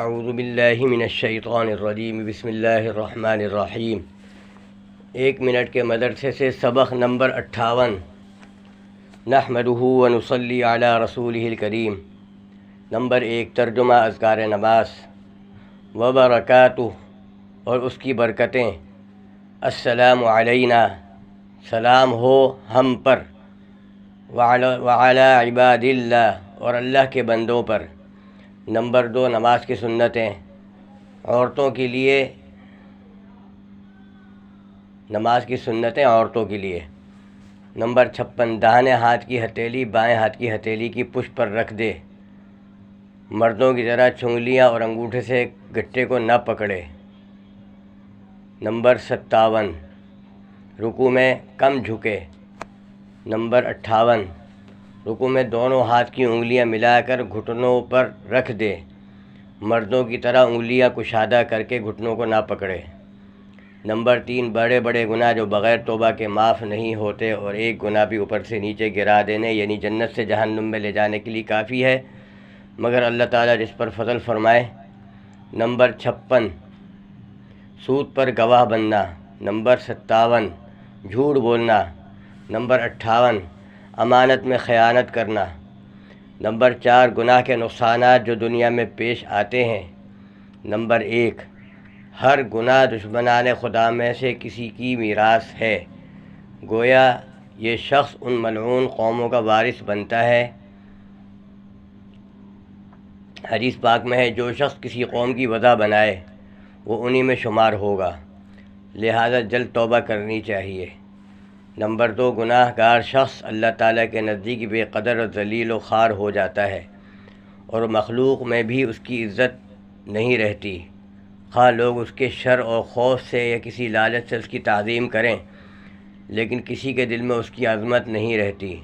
اعوذ باللہ من الشیطان الرجیم بسم اللہ الرحمن الرحیم۔ 1 منٹ کے مدرسے سے سبق نمبر 58۔ نحمدہ ونصلی علی رسولہ الکریم۔ نمبر 1، ترجمہ اذکار نماز۔ وبرکاتہ، اور اس کی برکتیں۔ السلام علینا، سلام ہو ہم پر، وعلی عباد اللہ، اور اللہ کے بندوں پر۔ نمبر 2، نماز کی سنتیں عورتوں کے لیے۔ نماز کی سنتیں عورتوں کے لیے۔ نمبر 56، داہنے ہاتھ کی ہتھیلی بائیں ہاتھ کی ہتھیلی کی پشت پر رکھ دے، مردوں کی طرح چنگلیاں اور انگوٹھے سے گٹے کو نہ پکڑے۔ نمبر 57، رکوع میں کم جھکے۔ نمبر 58، رکوع میں دونوں ہاتھ کی انگلیاں ملا کر گھٹنوں پر رکھ دے، مردوں کی طرح انگلیاں کشادہ کر کے گھٹنوں کو نہ پکڑے۔ نمبر 3، بڑے بڑے گناہ جو بغیر توبہ کے معاف نہیں ہوتے اور ایک گناہ بھی اوپر سے نیچے گرا دینے یعنی جنت سے جہنم میں لے جانے کے لیے کافی ہے، مگر اللہ تعالیٰ جس پر فضل فرمائے۔ نمبر 56، سود پر گواہ بننا۔ نمبر 57، جھوٹ بولنا۔ نمبر 58، امانت میں خیانت کرنا۔ نمبر 4، گناہ کے نقصانات جو دنیا میں پیش آتے ہیں۔ نمبر 1، ہر گناہ دشمنان خدا میں سے کسی کی میراث ہے، گویا یہ شخص ان ملعون قوموں کا وارث بنتا ہے۔ حدیث پاک میں ہے، جو شخص کسی قوم کی وضع بنائے وہ انہی میں شمار ہوگا، لہذا جلد توبہ کرنی چاہیے۔ نمبر 2، گناہ گار شخص اللہ تعالیٰ کے نزدیک بے قدر و ذلیل و خوار ہو جاتا ہے اور مخلوق میں بھی اس کی عزت نہیں رہتی، خواہ لوگ اس کے شر اور خوف سے یا کسی لالچ سے اس کی تعظیم کریں، لیکن کسی کے دل میں اس کی عظمت نہیں رہتی۔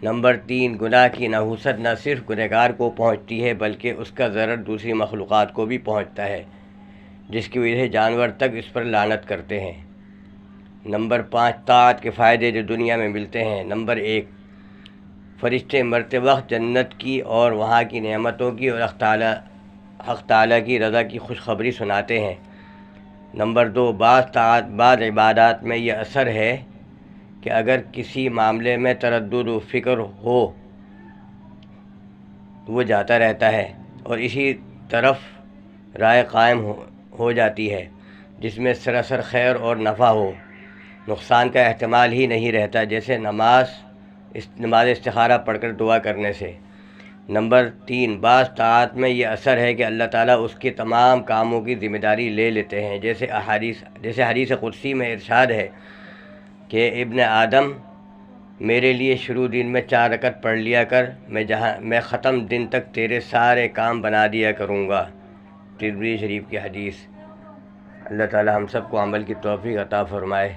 نمبر 3، گناہ کی نحوست نہ صرف گنہگار کو پہنچتی ہے بلکہ اس کا ضرر دوسری مخلوقات کو بھی پہنچتا ہے، جس کی وجہ سے جانور تک اس پر لعنت کرتے ہیں۔ نمبر 5، طاعت کے فائدے جو دنیا میں ملتے ہیں۔ نمبر 1، فرشتے مرتے وقت جنت کی اور وہاں کی نعمتوں کی اور حق تعالیٰ کی رضا کی خوشخبری سناتے ہیں۔ نمبر 2، بعض عبادات میں یہ اثر ہے کہ اگر کسی معاملے میں تردد و فکر ہو تو وہ جاتا رہتا ہے اور اسی طرف رائے قائم ہو جاتی ہے جس میں سراسر خیر اور نفع ہو، نقصان کا احتمال ہی نہیں رہتا، جیسے نماز استخارہ پڑھ کر دعا کرنے سے۔ نمبر 3، بعض طاعت میں یہ اثر ہے کہ اللہ تعالیٰ اس کے تمام کاموں کی ذمہ داری لے لیتے ہیں، جیسے حدیث قدسی میں ارشاد ہے کہ ابن آدم، میرے لیے شروع دن میں 4 رکعت پڑھ لیا کر، میں ختم دن تک تیرے سارے کام بنا دیا کروں گا۔ ترمذی شریف کی حدیث۔ اللہ تعالیٰ ہم سب کو عمل کی توفیق عطا فرمائے۔